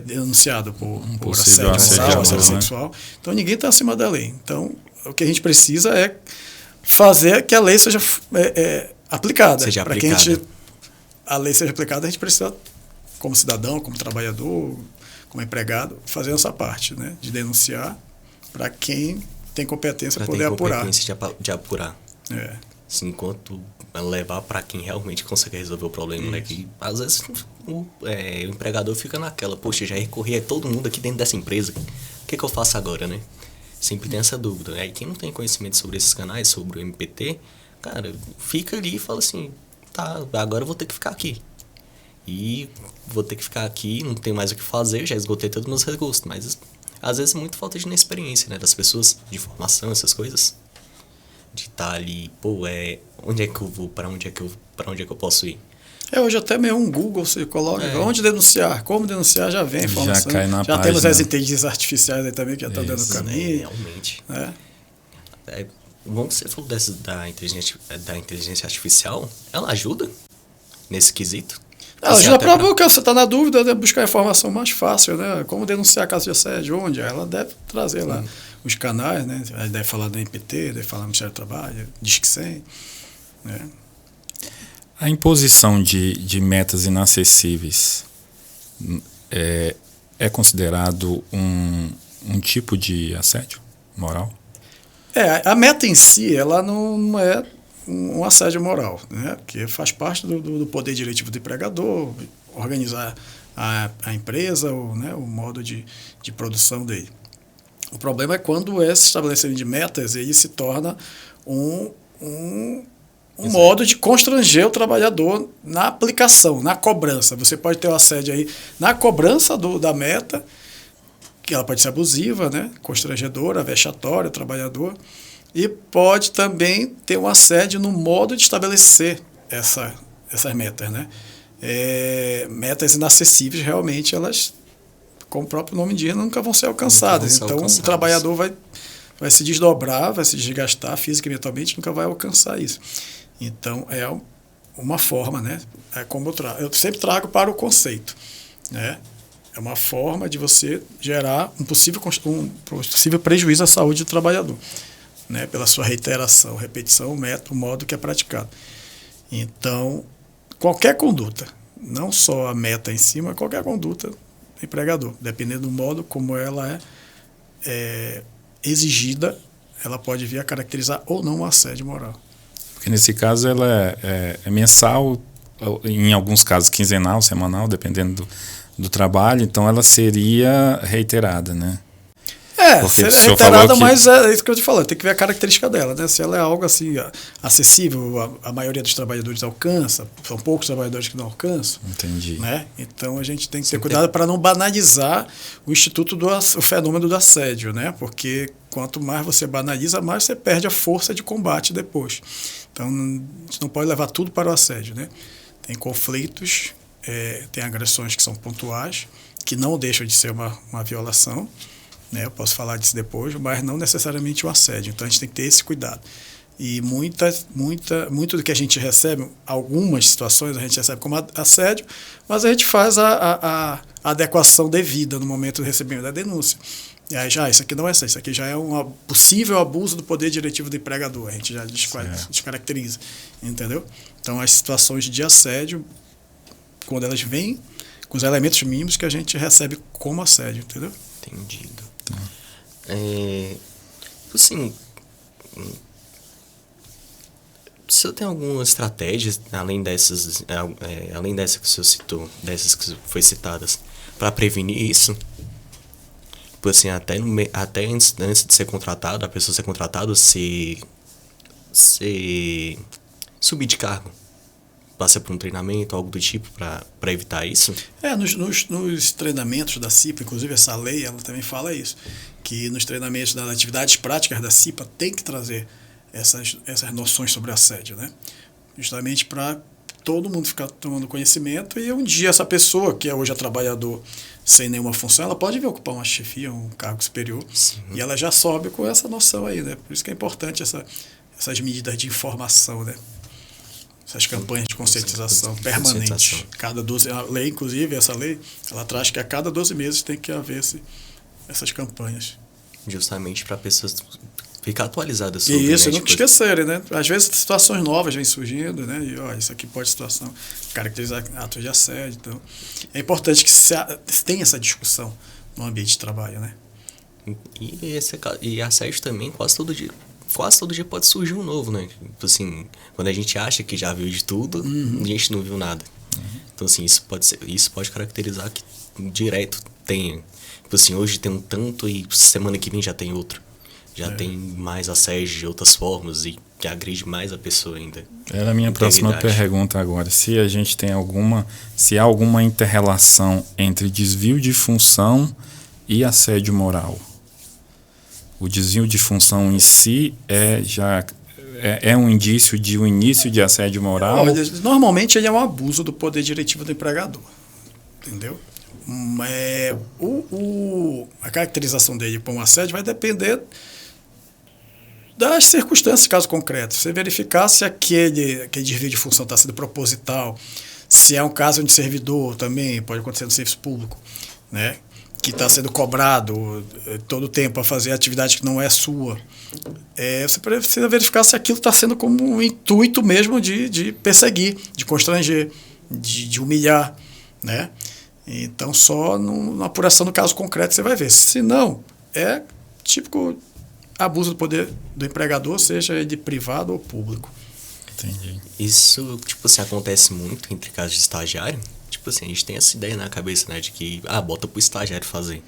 denunciado por assédio moral, assédio sexual. Então ninguém está acima da lei. Então o que a gente precisa é fazer que a lei seja aplicada. Para que a lei seja aplicada, a gente precisa, como cidadão, como trabalhador, como empregado, fazer essa parte, né? De denunciar para quem tem competência para poder apurar. Competência de apurar. Assim, enquanto levar para quem realmente consegue resolver o problema, né? Que às vezes o empregador fica naquela, poxa, já recorri a todo mundo aqui dentro dessa empresa, o que eu faço agora, né? Sempre tem essa dúvida, né? E quem não tem conhecimento sobre esses canais, sobre o MPT, cara, fica ali e fala assim, tá, agora eu vou ter que ficar aqui. E vou ter que ficar aqui, não tenho mais o que fazer, já esgotei todos os meus recursos, mas às vezes é muito falta de inexperiência, né, das pessoas, de formação, essas coisas. De estar ali, pô, onde é que eu vou, para onde é que eu posso ir? Hoje até mesmo um Google você coloca onde denunciar, como denunciar, já vem informação. Já cai na página. Temos as inteligências artificiais aí também que já estão dando caminho. Realmente. Você falou da inteligência artificial, ela ajuda nesse quesito? Ela ajuda para porque você está na dúvida, deve buscar informação mais fácil, né? Como denunciar caso de assédio, onde? Ela deve trazer lá os canais, né? Ela deve falar do MPT, deve falar do Ministério do Trabalho, Disque 100, né? A imposição de metas inacessíveis é considerado um tipo de assédio moral? A meta em si, ela não é um assédio moral, né? Porque faz parte do poder diretivo do empregador, organizar a empresa, o modo de produção dele. O problema é quando esse estabelecimento de metas ele se torna um modo de constranger o trabalhador na aplicação, na cobrança. Você pode ter o assédio aí na cobrança da meta, que ela pode ser abusiva, né? Constrangedora, vexatória, o trabalhador. E pode também ter um assédio no modo de estabelecer essas metas, né? Metas inacessíveis, realmente, elas, como o próprio nome diz, nunca vão ser alcançadas. Então, o trabalhador vai se desdobrar, vai se desgastar física e mentalmente, nunca vai alcançar isso. Então, é uma forma, né? É como eu sempre trago para o conceito, né? É uma forma de você gerar um possível prejuízo à saúde do trabalhador, né, pela sua reiteração, repetição, o modo que é praticado. Então, qualquer conduta, não só a meta em si, mas qualquer conduta do empregador, dependendo do modo como ela é exigida, ela pode vir a caracterizar ou não um assédio moral. Porque nesse caso ela é mensal, em alguns casos quinzenal, semanal, dependendo do trabalho, então ela seria reiterada, né? Porque ser reiterada, mas é isso que eu te falo, tem que ver a característica dela, né? Se ela é algo assim, acessível, a maioria dos trabalhadores alcança, são poucos trabalhadores que não alcançam. Entendi. Né? Então a gente tem que ter cuidado para não banalizar o fenômeno do assédio, né? Porque quanto mais você banaliza, mais você perde a força de combate depois. Então a gente não pode levar tudo para o assédio, né? Tem conflitos, tem agressões que são pontuais, que não deixam de ser uma violação, né? Eu posso falar disso depois, mas não necessariamente o assédio. Então a gente tem que ter esse cuidado. E muito do que a gente recebe, algumas situações a gente recebe como assédio, mas a gente faz a adequação devida no momento do recebimento da denúncia. E aí isso aqui não é assédio, isso aqui já é um possível abuso do poder diretivo do empregador, a gente já descaracteriza, entendeu? Então as situações de assédio, quando elas vêm com os elementos mínimos que a gente recebe como assédio, entendeu? Entendido. Assim, você tem alguma estratégia, além dessa que o senhor citou, dessas que foi citadas, para prevenir isso? Tipo assim, até antes de ser contratado, a pessoa ser contratada, se subir de cargo, passa por um treinamento, algo do tipo, para evitar isso? Nos treinamentos da CIPA, inclusive essa lei, ela também fala isso, que nos treinamentos das atividades práticas da CIPA tem que trazer essas noções sobre assédio, né? Justamente para todo mundo ficar tomando conhecimento e um dia essa pessoa, que é hoje é trabalhador sem nenhuma função, ela pode vir ocupar uma chefia, um cargo superior. Sim. E ela já sobe com essa noção aí, né? Por isso que é importante essas medidas de informação, né? Essas campanhas de conscientização permanentes. A lei, inclusive, essa lei, ela traz que a cada 12 meses tem que haver essas campanhas. Justamente para pessoas ficar atualizadas sobre isso, nunca esquecerem, né? Às vezes situações novas vêm surgindo, né? E isso aqui pode caracterizar atos de assédio. Então, é importante que se tenha essa discussão no ambiente de trabalho, né? E assédio também quase todo dia pode surgir um novo, né? Tipo assim, quando a gente acha que já viu de tudo, a gente não viu nada. Então, assim, isso pode caracterizar que direto tem. Tipo assim, hoje tem um tanto e semana que vem já tem outro. Já tem mais assédio de outras formas e que agride mais a pessoa ainda. Era a minha próxima pergunta agora. Se a gente tem se há alguma inter-relação entre desvio de função e assédio moral. O desvio de função em si é um indício de um início de assédio moral? Normalmente ele é um abuso do poder diretivo do empregador. Entendeu? A caracterização dele como assédio vai depender das circunstâncias, caso concreto. Você verificar se aquele desvio de função está sendo proposital, se é um caso de servidor também, pode acontecer no serviço público, né? Que está sendo cobrado todo o tempo para fazer atividade que não é sua. Você precisa verificar se aquilo está sendo como um intuito mesmo de perseguir, de constranger, de humilhar, né? Então, só na apuração do caso concreto você vai ver. Se não, é típico abuso do poder do empregador, seja de privado ou público. Entendi. Isso, tipo assim, acontece muito entre casos de estagiário. Tipo assim, a gente tem essa ideia na cabeça, né, de que, bota pro estagiário fazer.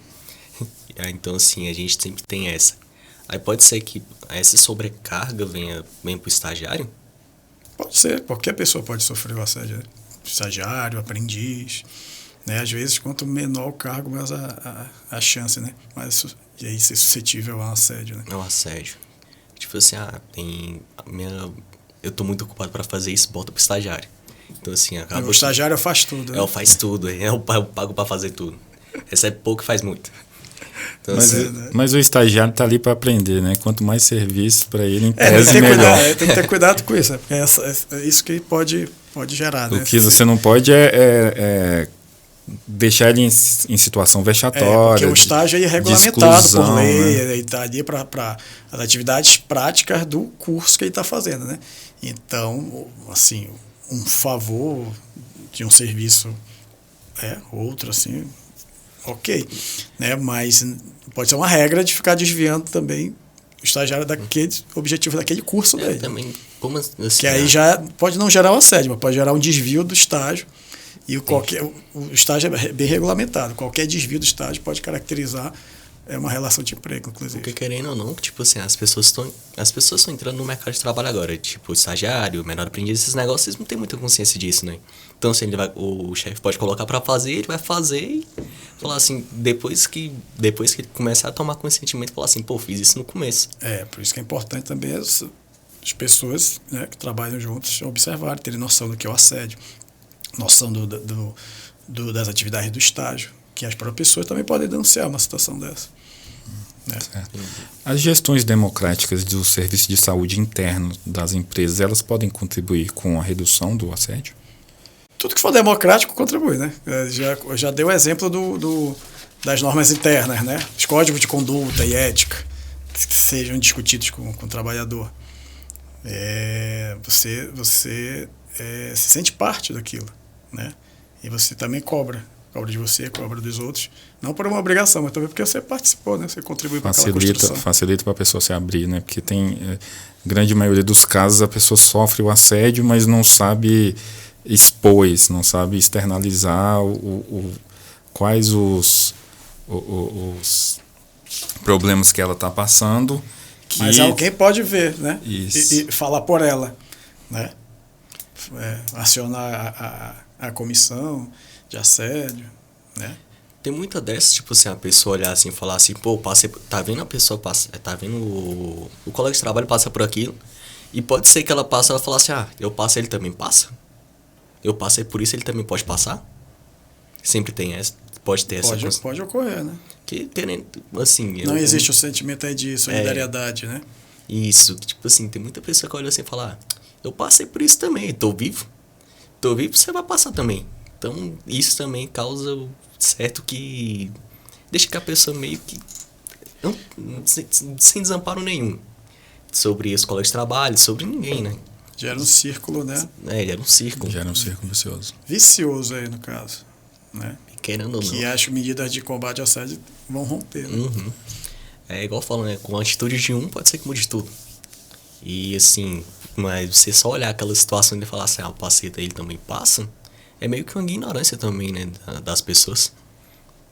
Então, assim, a gente sempre tem essa. Aí pode ser que essa sobrecarga venha pro estagiário? Pode ser, qualquer pessoa pode sofrer o assédio, né? Estagiário, aprendiz, né? Às vezes, quanto menor o cargo, mais a chance, né? E aí ser suscetível ao assédio, né? Ao assédio. Tipo assim, eu tô muito ocupado para fazer isso, bota pro estagiário. Então, assim, acaba. O estagiário faz tudo, né? Faz tudo, eu pago para fazer tudo. Recebe pouco e faz muito. Então, mas o estagiário tá ali para aprender, né? Quanto mais serviço para ele, em tese, melhor. Tem que ter cuidado com isso, porque é isso que pode gerar, né? O que você não pode deixar ele em situação vexatória. Porque o estágio é regulamentado por lei, né? Ele está ali para as atividades práticas do curso que ele está fazendo, né? Então, assim, um favor de um serviço outro, assim, ok, né? Mas pode ser uma regra de ficar desviando também o estagiário daquele objetivo daquele curso dele. Também, como assim, que aí já pode não gerar um assédio, mas pode gerar um desvio do estágio. E o estágio é bem regulamentado. Qualquer desvio do estágio pode caracterizar é uma relação de emprego, inclusive. Porque querendo ou não, tipo assim, as pessoas estão entrando no mercado de trabalho agora, tipo, estagiário, menor aprendiz, esses negócios, eles não têm muita consciência disso, né? Então, assim, o chefe pode colocar pra fazer, ele vai fazer e falar assim, depois que ele começar a tomar consentimento, falar assim, pô, fiz isso no começo. Por isso que é importante também as pessoas, né, que trabalham juntos observarem, terem noção do que é o assédio, noção das atividades do estágio, que as próprias pessoas também podem denunciar uma situação dessa. Né? As gestões democráticas do serviço de saúde interno das empresas, elas podem contribuir com a redução do assédio? Tudo que for democrático contribui, né? Já dei o exemplo das normas internas, né? Os códigos de conduta e ética que sejam discutidos com o trabalhador. Você se sente parte daquilo, né? E você também cobra de você, cobra dos outros, não por uma obrigação, mas também porque você participou, né? Você contribuiu para aquela construção. Facilita para a pessoa se abrir, né? Porque grande maioria dos casos, a pessoa sofre o assédio, mas não sabe expor, não sabe externalizar quais os problemas que ela está passando. Mas alguém pode ver, né? Isso. E falar por ela, né? Acionar a comissão de assédio, né? Tem muita dessas, tipo assim, a pessoa olhar assim e falar assim, pô, tá vendo a pessoa passar, tá vendo o colega de trabalho passa por aquilo, e pode ser que ela fala assim, eu passo, ele também passa? Eu passei por isso, ele também pode passar? Sempre tem pode ter essa coisa. Pode ocorrer, né? Que querendo, assim... Não existe o sentimento aí de solidariedade, né? Isso, tipo assim, tem muita pessoa que olha assim e fala, eu passei por isso também, tô vivo, você vai passar também. Então, isso também causa certo que deixa que a pessoa meio que sem desamparo nenhum sobre os colegas de trabalho, sobre ninguém, né? Gera um círculo, né? Gera um círculo. Gera um círculo vicioso. Vicioso aí, no caso, né? Querendo ou não. Que acho que medidas de combate ao assédio vão romper. Né? Uhum. É igual falando, né? Com a atitude de um, pode ser que mude tudo. E assim, mas você só olhar aquela situação e falar assim, o parceiro ele também passa, é meio que uma ignorância também, né? Das pessoas.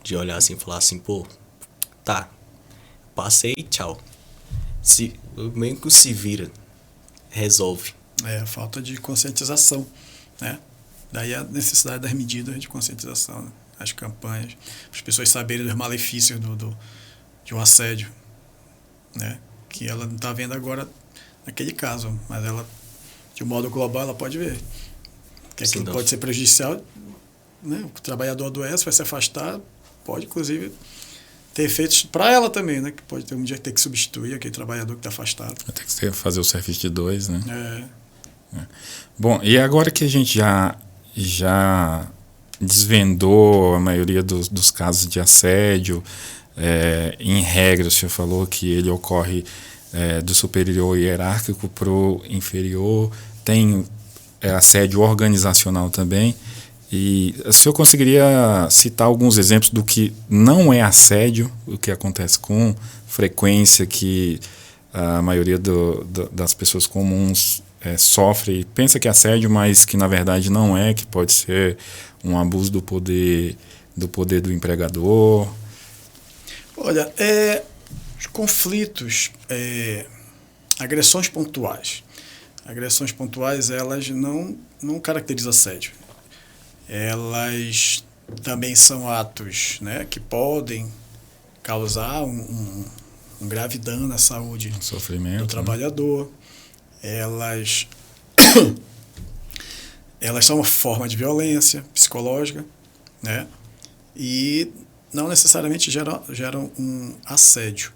De olhar assim e falar assim, pô, tá, passei, tchau. Meio que se vira, resolve. Falta de conscientização, né? Daí a necessidade das medidas de conscientização, né? As campanhas, as pessoas saberem dos malefícios de um assédio, né? Que ela não está vendo agora naquele caso, mas ela, de um modo global, ela pode ver. Que aquilo pode ser prejudicial, né? O trabalhador adoece, vai se afastar, pode, inclusive, ter efeitos para ela também, né? Que pode ter um dia ter que substituir aquele trabalhador que está afastado. Vai ter que fazer o serviço de 2, né? Bom, e agora que a gente já desvendou a maioria dos casos de assédio, em regra, o senhor falou que ele ocorre do superior hierárquico para o inferior, tem assédio organizacional também, e o senhor conseguiria citar alguns exemplos do que não é assédio, o que acontece com frequência, que a maioria das pessoas comuns sofre e pensa que é assédio, mas que na verdade não é, que pode ser um abuso do poder do empregador? Olha, os conflitos, agressões pontuais. Agressões pontuais, elas não caracterizam assédio. Elas também são atos, né, que podem causar um grave dano à saúde Sofrimento, do trabalhador. Né? Elas são uma forma de violência psicológica, né? E não necessariamente geram um assédio.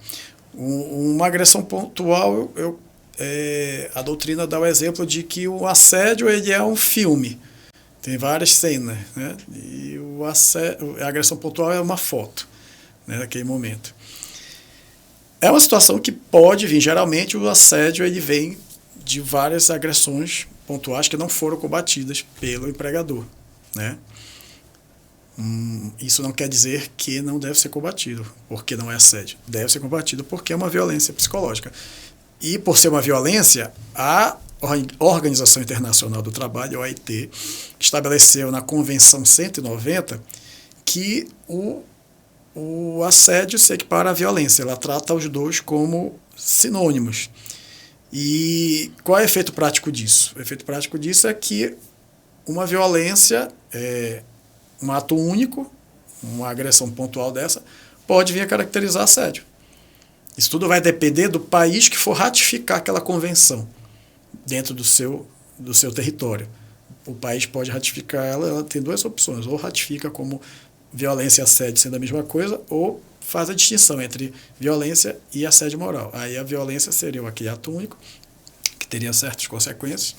Uma agressão pontual, a doutrina dá o exemplo de que o assédio ele é um filme. Tem várias cenas, né? E a agressão pontual é uma foto, né, naquele momento. É uma situação que pode vir, geralmente o assédio ele vem de várias agressões pontuais que não foram combatidas pelo empregador, né? Isso não quer dizer que não deve ser combatido, porque não é assédio. Deve ser combatido porque é uma violência psicológica. E por ser uma violência, a Organização Internacional do Trabalho, a OIT, estabeleceu na Convenção 190 que o o assédio se equipara à violência. Ela trata os dois como sinônimos. E qual é o efeito prático disso? O efeito prático disso é que uma violência, um ato único, uma agressão pontual dessa, pode vir a caracterizar assédio. Isso tudo vai depender do país que for ratificar aquela convenção dentro do seu território. O país pode ratificar ela tem duas opções: ou ratifica como violência e assédio sendo a mesma coisa, ou faz a distinção entre violência e assédio moral. Aí a violência seria aquele ato único, que teria certas consequências,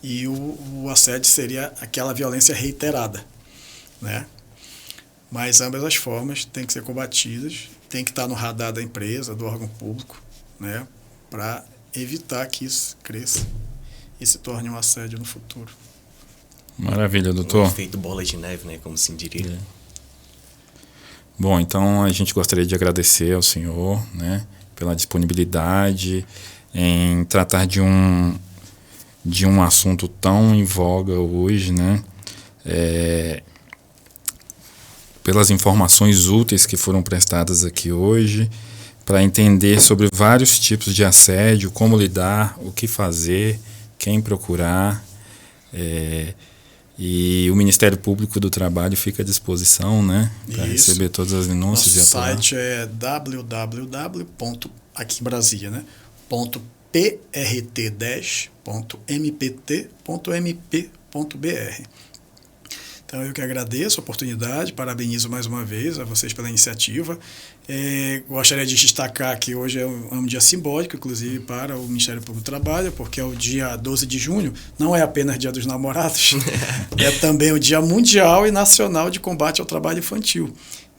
e o assédio seria aquela violência reiterada, né? Mas ambas as formas têm que ser combatidas, tem que estar no radar da empresa, do órgão público, né? Para evitar que isso cresça e se torne um assédio no futuro. Maravilha, doutor. Um efeito bola de neve, né? Como se diria. Bom, então a gente gostaria de agradecer ao senhor, né, pela disponibilidade em tratar de um assunto tão em voga hoje, né, pelas informações úteis que foram prestadas aqui hoje, para entender sobre vários tipos de assédio, como lidar, o que fazer, quem procurar. E o Ministério Público do Trabalho fica à disposição, né, para receber todas as denúncias. Nosso site é aqui em Brasília, né, .prt10.mpt.mp.br. Então eu que agradeço a oportunidade, parabenizo mais uma vez a vocês pela iniciativa. Gostaria de destacar que hoje é um dia simbólico, inclusive para o Ministério Público do Trabalho, porque é o dia 12 de junho, não é apenas Dia dos Namorados, é também o Dia Mundial e Nacional de Combate ao Trabalho Infantil,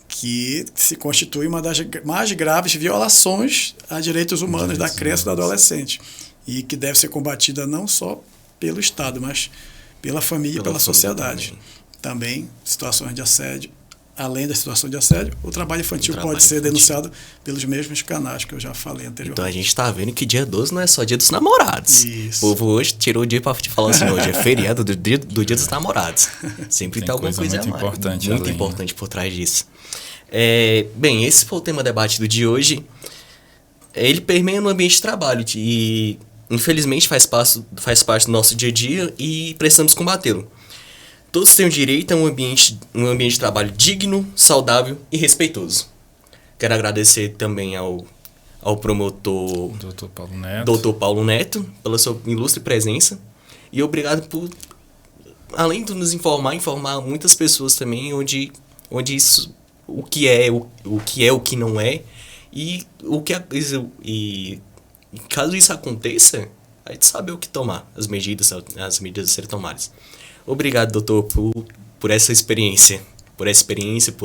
que se constitui uma das mais graves violações a direitos humanos da criança e do adolescente, e que deve ser combatida não só pelo Estado, mas pela família e pela sociedade. Também situações de assédio. Além da situação de assédio, o trabalho infantil pode ser denunciado pelos mesmos canais que eu já falei anteriormente. Então a gente está vendo que dia 12 não é só dia dos namorados. Isso. O povo hoje tirou o dia para te falar assim, hoje é feriado do dia dos namorados. Sempre tem alguma coisa muito importante, muito importante por trás disso. Bem, esse foi o tema debatido de hoje. Ele permeia no ambiente de trabalho e infelizmente faz parte do nosso dia a dia e precisamos combatê-lo. Todos têm o direito a um ambiente de trabalho digno, saudável e respeitoso. Quero agradecer também ao promotor Dr. Paulo Neto pela sua ilustre presença. E obrigado por, além de nos informar muitas pessoas também onde isso, o que é, o que não é. E caso isso aconteça, a gente sabe o que tomar, as medidas a serem tomadas. Obrigado, doutor, por essa experiência, por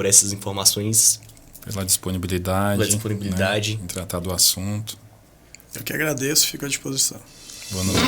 essas informações. Pela disponibilidade. Né, em tratar do assunto. Eu que agradeço, fico à disposição. Boa noite.